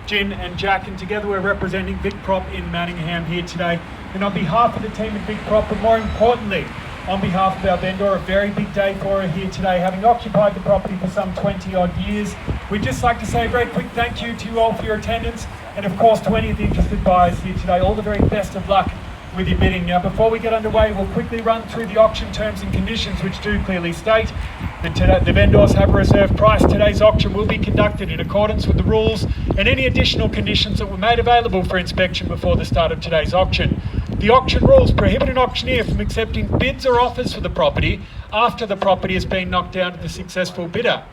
Jin and Jack, and together we're representing VICPROP in Manningham here today. And on behalf of the team at VICPROP, but more importantly, on behalf of our vendor, a very big day for her here today, having occupied the property for some 20 odd years. We'd just like to say a very quick thank you to you all for your attendance, and of course to any of the interested buyers here today, all the very best of luck with your bidding. Now, before we get underway, we'll quickly run through the auction terms and conditions, which do clearly state that the vendors have a reserve price. Today's auction will be conducted in accordance with the rules and any additional conditions that were made available for inspection before the start of today's auction. The auction rules prohibit an auctioneer from accepting bids or offers for the property after the property has been knocked down to the successful bidder.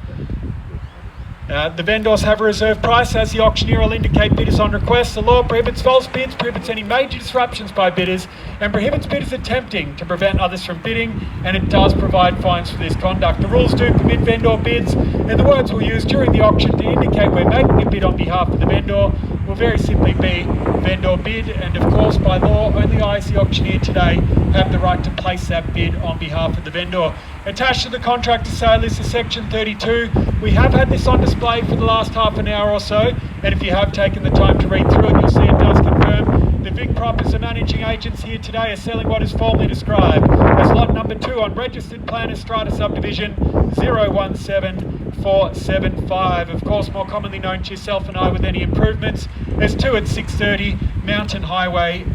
The vendors have a reserve price, as the auctioneer will indicate bidders on request. The law prohibits false bids, prohibits any major disruptions by bidders, and prohibits bidders attempting to prevent others from bidding, and it does provide fines for this conduct. The rules do permit vendor bids, and the words we'll use during the auction to indicate we're making a bid on behalf of the vendor will very simply be vendor bid, and of course by law only I as the auctioneer today have the right to place that bid on behalf of the vendor. Attached to the contract to sale is the section 32. We have had this on display for the last half an hour or so, and if you have taken the time to read through it, you'll see it does confirm the VICPROP as the managing agents here today are selling what is formally described as lot number 2 on registered plan Estrada subdivision 017475. Of course, more commonly known to yourself and I with any improvements as 2 at 630 Mountain Highway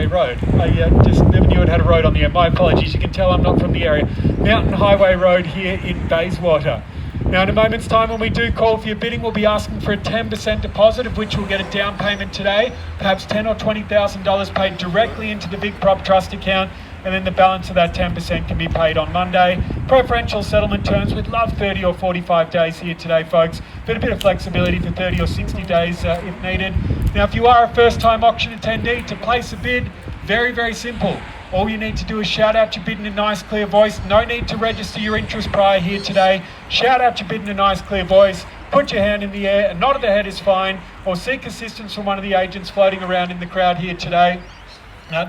Road. I just never knew it had a road on the end. My apologies, you can tell I'm not from the area. Mountain Highway Road here in Bayswater. Now, in a moment's time, when we do call for your bidding, we'll be asking for a 10% deposit, of which we'll get a down payment today, perhaps $10,000 or $20,000 paid directly into the VICPROP trust account, and then the balance of that 10% can be paid on Monday. Preferential settlement terms, we'd love 30 or 45 days here today, folks, but a bit of flexibility for 30 or 60 days if needed. Now, if you are a first-time auction attendee, to place a bid, very, very simple. All you need to do is shout out your bid in a nice, clear voice. No need to register your interest prior here today. Shout out your bid in a nice, clear voice. Put your hand in the air, a nod of the head is fine, or seek assistance from one of the agents floating around in the crowd here today.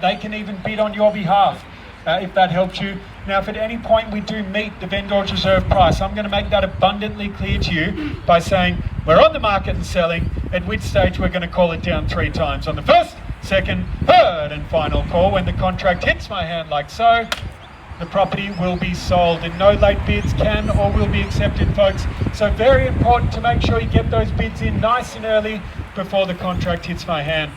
They can even bid on your behalf if that helps you. Now, if at any point we do meet the vendor's reserve price, I'm going to make that abundantly clear to you by saying we're on the market and selling, at which stage we're going to call it down 3 times. On the first, second, third and final call, when the contract hits my hand like so, the property will be sold, and no late bids can or will be accepted, folks. So very important to make sure you get those bids in nice and early before the contract hits my hand.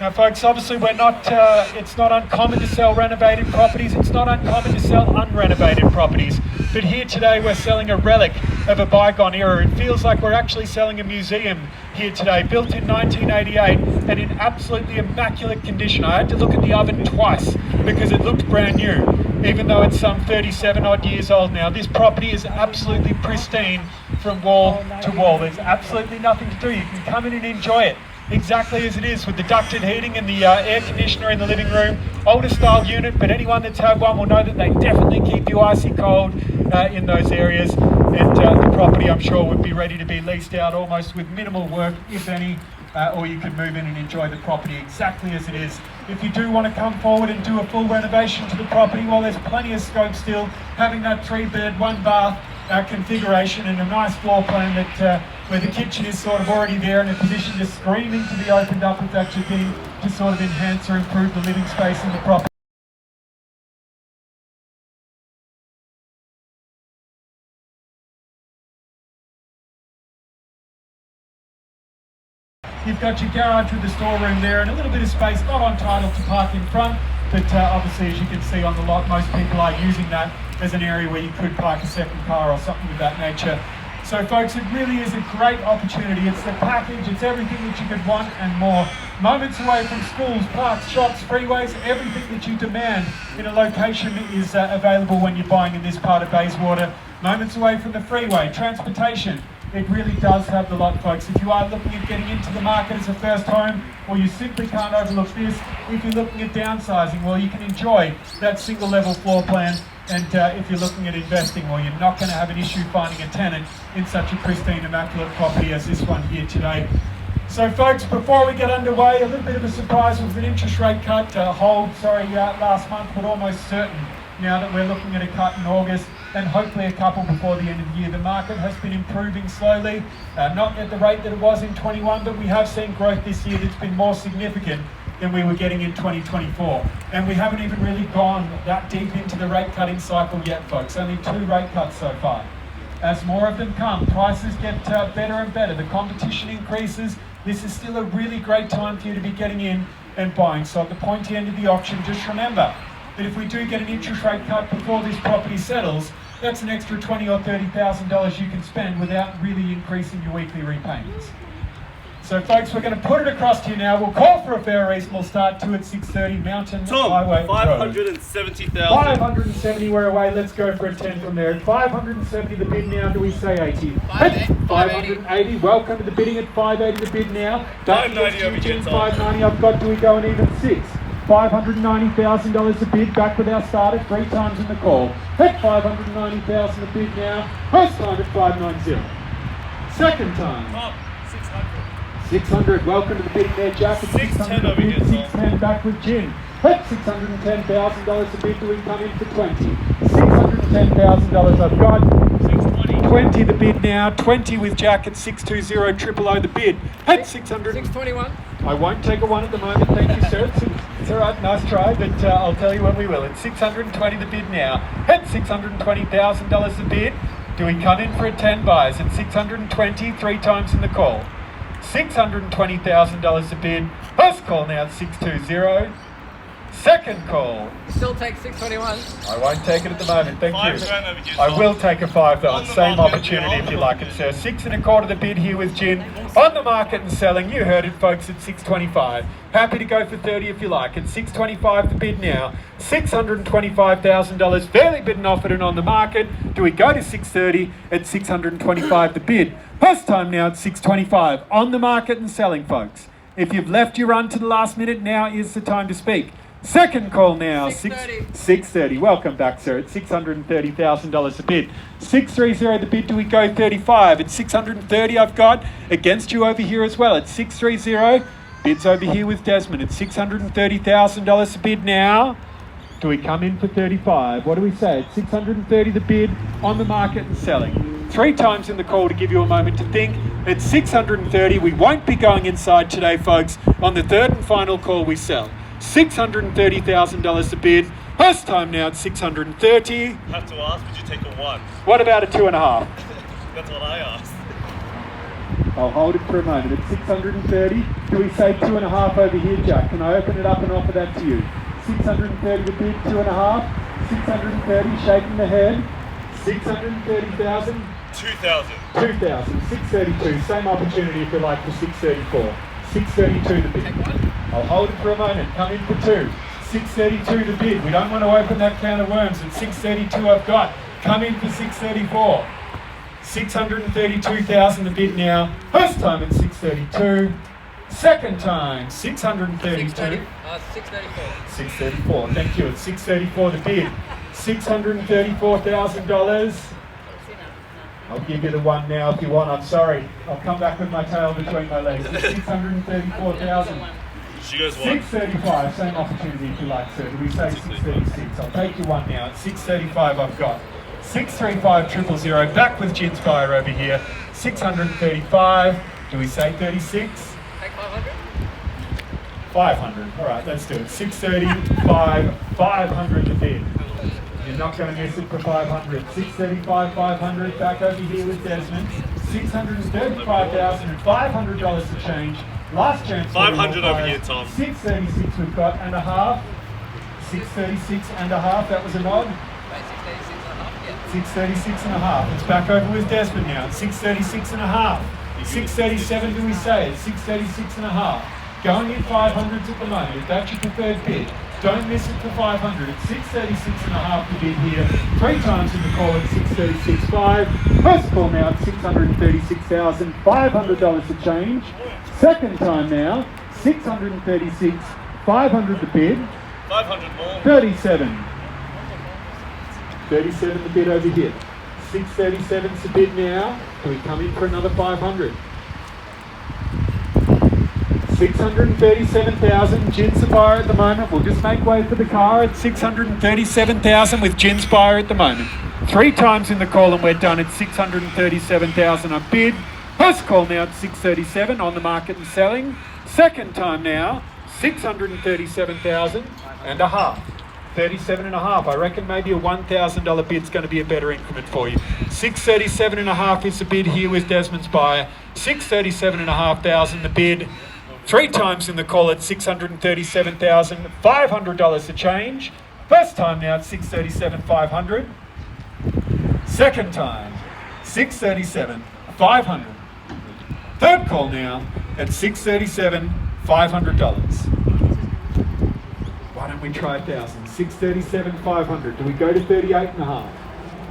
Now, folks, obviously it's not uncommon to sell renovated properties. It's not uncommon to sell unrenovated properties. But here today we're selling a relic of a bygone era. It feels like we're actually selling a museum here today, built in 1988 and in absolutely immaculate condition. I had to look at the oven twice because it looked brand new, even though it's some 37 odd years old now. This property is absolutely pristine from wall to wall. There's absolutely nothing to do. You can come in and enjoy it exactly as it is, with the ducted heating and the air conditioner in the living room. Older style unit, but anyone that's had one will know that they definitely keep you icy cold in those areas, and the property, I'm sure, would be ready to be leased out almost with minimal work, if any, or you could move in and enjoy the property exactly as it is. If you do want to come forward and do a full renovation to the property, well, there's plenty of scope still, having that 3-bed, 1-bath configuration and a nice floor plan that where the kitchen is sort of already there in a position to screaming to be opened up if that's your thing, to sort of enhance or improve the living space in the property. You've got your garage with the storeroom there and a little bit of space, not on title to park in front, but obviously, as you can see on the lot, most people are using that as an area where you could park a second car or something of that nature. So folks, it really is a great opportunity. It's the package, it's everything that you could want and more. Moments away from schools, parks, shops, freeways, everything that you demand in a location is available when you're buying in this part of Bayswater. Moments away from the freeway, transportation. It really does have the lot, folks. If you are looking at getting into the market as a first home, or you simply can't overlook this, if you're looking at downsizing, well, you can enjoy that single level floor plan. And if you're looking at investing, well, you're not going to have an issue finding a tenant in such a pristine, immaculate property as this one here today. So folks, before we get underway, a little bit of a surprise with an interest rate cut last month, but almost certain now that we're looking at a cut in August. and hopefully a couple before the end of the year. The market has been improving slowly, not at the rate that it was in 21, but we have seen growth this year that's been more significant than we were getting in 2024. And we haven't even really gone that deep into the rate cutting cycle yet, folks. Only 2 rate cuts so far. As more of them come, prices get better and better. The competition increases. This is still a really great time for you to be getting in and buying. So at the pointy end of the auction, just remember that if we do get an interest rate cut before this property settles, that's an extra $20,000 or $30,000 you can spend without really increasing your weekly repayments. So folks, we're going to put it across to you now. We'll call for a fair reasonable start, 2 at 6:30, Mountain Highway. 570,000. 570, we're away. Let's go for a 10 from there. 570 the bid now. Do we say 80? 580. Welcome to the bidding at 580 the bid now. 590 over here. 590 I've got. Do we go an even 6? $590,000 a bid, back with our starter, 3 times in the call. At 590,000 a bid now. First time at 590. Second time. Top 600. 600, welcome to the bidding there, Jack. 610 over here, 610 back with Jin. At $610,000 a bid, do we come in for 20? $610,000 I've got. 620. 20 the bid now, 20 with Jack at 620, triple O the bid. At 600. 621. I won't take a 1 at the moment, thank you sir. It's all right, nice try, but I'll tell you when we will. It's 620 the bid now. At $620,000 the bid, do we come in for a 10 buys? At 620, 3 times in the call. $620,000 a bid. First call now at 620. Second call. Still take 621. I won't take it at the moment, thank you. $5 over here. I will take a 5 though. On the Same market, opportunity on if the you like it, market. sir. 6 1/4 the bid here with Jin. On the market and selling. You heard it, folks, at 625. Happy to go for 30 if you like. At 625 the bid now. $625,000 fairly bid and offered and on the market. Do we go to 630 at 625 the bid? First time now at 625 on the market and selling, folks. If you've left your run to the last minute, now is the time to speak. Second call now, 630. Welcome back, sir, at $630,000 a bid. 630 the bid, do we go 35? At 630 I've got against you over here as well. At 630, bids over here with Desmond at $630,000 a bid now. Do we come in for 35? What do we say? At 630 the bid, on the market and selling. 3 times in the call to give you a moment to think. At 630, we won't be going inside today, folks. On the 3rd and final call, we sell. $630,000 a bid. First time now at 630. Have to ask, would you take a 1? What about a 2.5? That's what I asked. I'll hold it for a moment. At 630, do we say 2.5 over here, Jack? Can I open it up and offer that to you? 630 the bid, 2.5. 630, shaking the head. 630,000. 2,000. 2,000. 632. Same opportunity if you like for 634. 632 the bid. I'll hold it for a moment. Come in for 2. 632 the bid. We don't want to open that can of worms. At 632 I've got. Come in for 634. 632,000 the bid now. First time at 632. Second time, 632. 634. 634. Thank you. At 634 the bid. $634,000. I'll give you the 1 now if you want. I'm sorry. I'll come back with my tail between my legs. 634,000. She goes 1. 635. Same opportunity if you like, sir. Do we say 636? I'll take you 1 now. At 635 I've got. 635 000. Back with Jin's buyer over here. 635. Do we say 36? Take 500. 500. All right, let's do it. 635, 500 to bid. You're not going to miss it for 500. 635, 500. Back over here with Desmond. $635,500 to change. Last chance. 500 over here, Tom. 636 we've got and a half. 636 and a half. That was a nod. 636 and a half. It's back over with Desmond now. It's 636 and a half. 637 do we say? It's 636 and a half. Going in 500s at the moment. If that's your preferred bid, don't miss it for 500. It's 636 and a half to bid here. 3 times in the call at 636.5. First call now at $636,500 to change. Second time now, 636, 500 to bid. 500 more. 37. 37 the bid over here. 637's the bid now. Do we come in for another 500? 637,000. Jin's the buyer at the moment. We'll just make way for the car at 637,000 with Jin's buyer at the moment. 3 times in the call and we're done at 637,000 on bid. First call now at 637 on the market and selling. Second time now, 637,000 and a half. 37 and a half. I reckon maybe a $1,000 bid's going to be a better increment for you. 637 and a half is the bid here with Desmond's buyer. 637 and a half thousand the bid. 3 times in the call at $637,500 a change. First time now at 637,500. Second time, 637,500. Third call now at $637,500. Why don't we try 1,000? 637,500. Do we go to 38 and a half?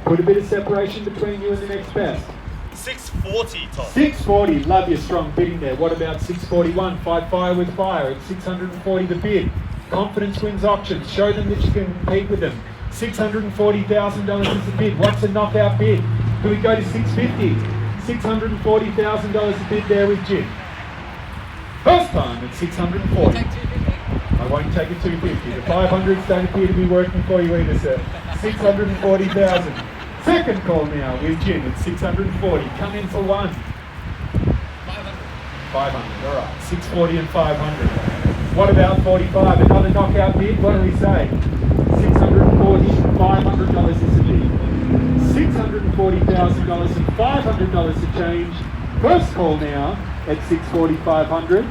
Put a bit of separation between you and the next best. 640, Tom. 640. Love your strong bidding there. What about 641? Fight fire with fire at 640 the bid. Confidence wins auctions. Show them that you can compete with them. $640,000 is the bid. What's a knockout bid? Do we go to 650? $640,000 a bid there with Jin. First time at 640. Take 250. I won't take a 250. The 500s don't appear to be working for you either, sir. 640,000. Second call now with Jin at 640. Come in for one. 500. All right. 640 and 500. What about 45? Another knockout bid? What do we say? 640, $500 is the bid. $640,000 and $500 to change. First call now at 640, 500.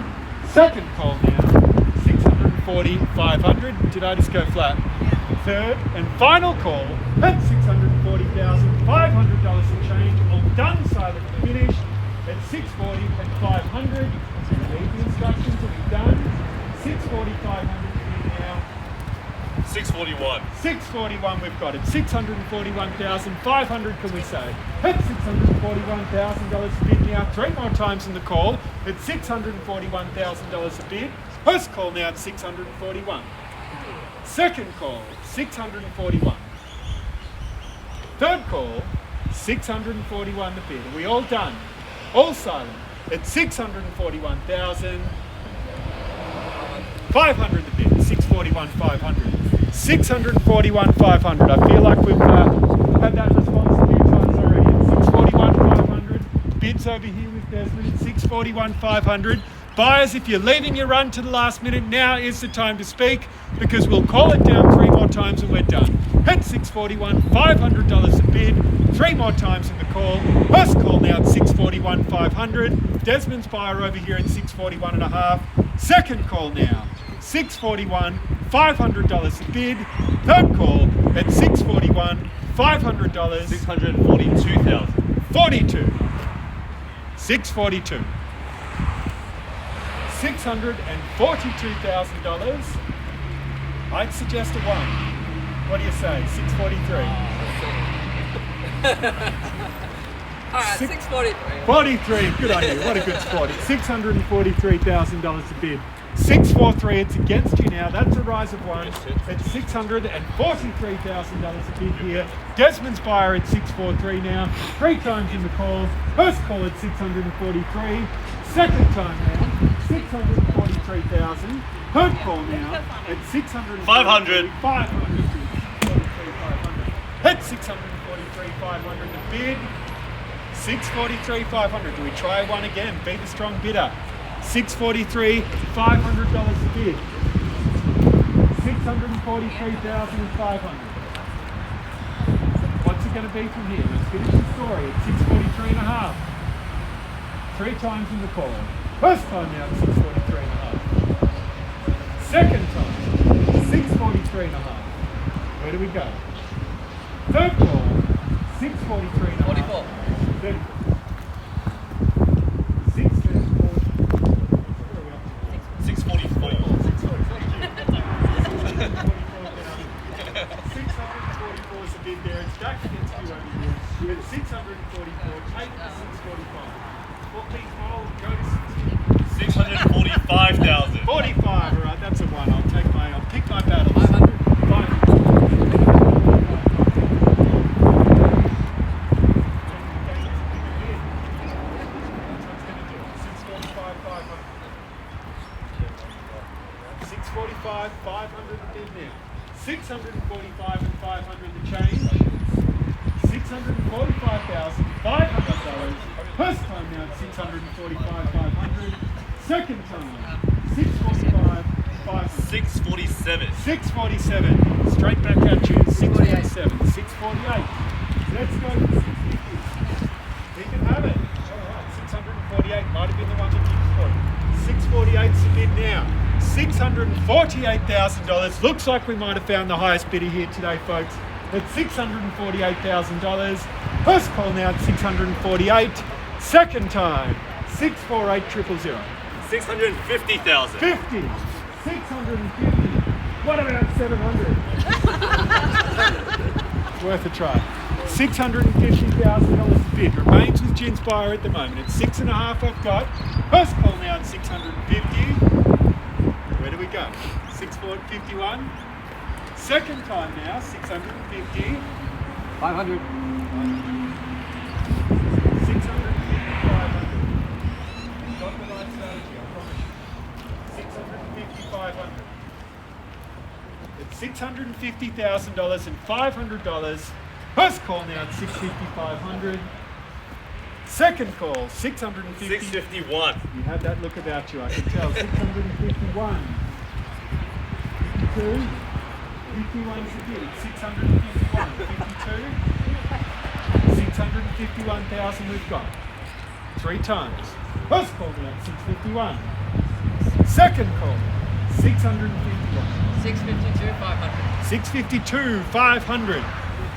Second call now, 640, 500. Did I just go flat? Third and final call at $640,500 to change. All done, silent finished at 640 and 500. So you leave the instructions to be done. 640, 500 now. 641. 641 we've got it. 641,500 can we say? At $641,000 a bid now. 3 more times in the call at $641,000 a bid. First call now at 641. Second call, 641. Third call, 641 the bid. Are we all done? All silent at 641,500 the bid. 641,500. 641,500. I feel like we've had that response a few times already. 641,500. Bids over here with Desmond. 641,500. Buyers, if you're leaving your run to the last minute, now is the time to speak because we'll call it down 3 more times and we're done. At 641, $500 a bid. 3 more times in the call. First call now at 641,500. Desmond's buyer over here at 641 and a half. Second call now, 641, $500 a bid. Third call at 641, $500. 642,000. 42. 642. $642,000. I'd suggest a 1. What do you say? 643. All right, 643. 43. Good on you. What a good spot. $643,000 a bid. 643. It's against you now. That's a rise of 1. It's $643,000 a bid here. Desmond's buyer at 643 now. 3 times in the calls. First call at 643. Second time now. 643,000. Third call now at 600. 500. 500. At 643,500 to bid. 643,500. Do we try one again? Be the strong bidder. 643,500 a bid. 643,500. What's it going to be from here? Let's finish the story at 643 and a half. 3 times in the call. First time now at 643 and a half. Second time, 643 and a half. Where do we go? Third call, 643 and a half. 44. 34. 644. 644. 644 is a bid there. It's stacked against you over here. You're at 644. Take the 645. Well, please, I'll go to 645,000. 45. All right, that's a 1. I'll pick my battles. 500. 500. $645, 500 the bid now. 645 and 500 the change. $645,500. First time now at $645,500. Second time, $645,500. 647. 647. Straight back at you. 647. 648. Let's go for 650. He can have it. All right. 648 might have been the one that you before. 648's the bid now. $648,000. Looks like we might have found the highest bidder here today, folks. At $648,000. First call now at 648. Second time, 648,000. 650,000. 50. 650. What about 700? Worth a try. $650,000 bid. Remains with Jin's buyer at the moment. It's 6.5 I've got. First call now at 650. Where do we go? 651. Second time now, 650. 500. 650, 500. Got the right strategy, I promise you. 650, 500. It's $650,000 and $500. First call now at 650, 500. Second call, 650. 651. You had that look about you, I can tell. 651. 52. 51's the bid. 651. 52. 651,000 we've got. Three times. First call now at 651. Second call, 651. 652, 500. 652, 500.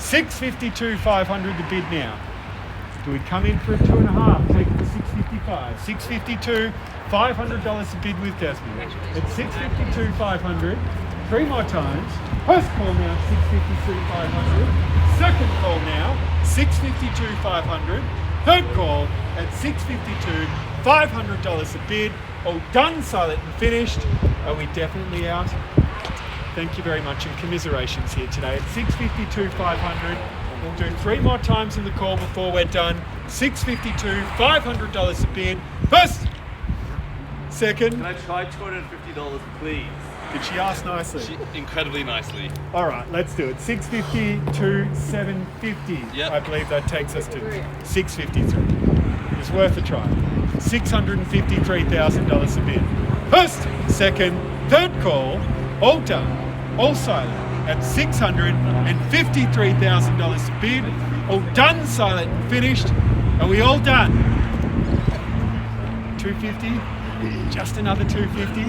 652, 500 the bid now. Do we come in for a 2.5? Take it to 655. 652, $500 the bid with Desmond. It's 652, 500. Three more times. First call now, 652, 500. Second call now, 652, 500. Third call at 652, $500 a bid. All done, silent and finished. Are we definitely out? Thank you very much and commiserations here today at 652, 500. We'll do three more times in the call before we're done. 652, $500 a bid. First, second. Can I try $250, please? Did she ask nicely? Incredibly nicely. All right, let's do it. 650 to 750. Yep. I believe that takes us to 653. It's worth a try. $653,000 a bid. First, second, third call, all done, all silent at $653,000 a bid. All done, silent and finished. Are we all done? 250? Just another 250?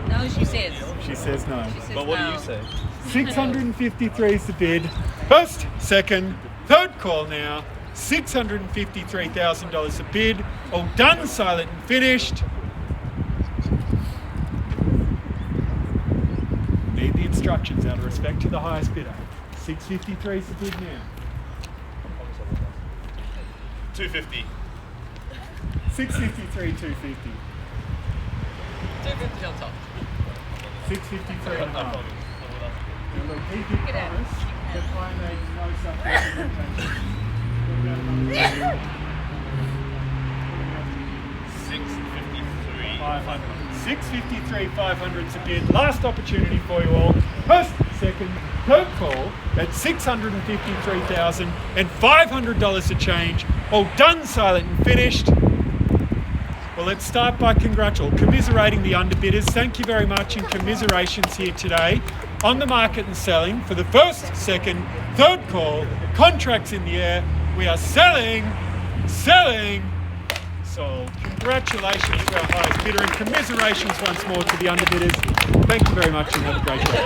No, she says. She says no. She says But what do no. you say? 653 is the bid. First, second, third call now. $653,000 a bid. All done, silent and finished. Need the instructions out of respect to the highest bidder. 653 is the bid now. 250. 653, 250. 250 on top. 653 and a half. Now look, he did Get out. promise that I made no such representation. 653. 500. 653, 500 is a bid. Last opportunity for you all. First, second, third call at $653,000 and $500 a change. All done, silent and finished. Well, let's start by commiserating the underbidders. Thank you very much and commiserations here today on the market and selling for the first, second, third call. Contracts in the air. We are selling, sold. Congratulations to our highest bidder and commiserations once more to the underbidders. Thank you very much and have a great day.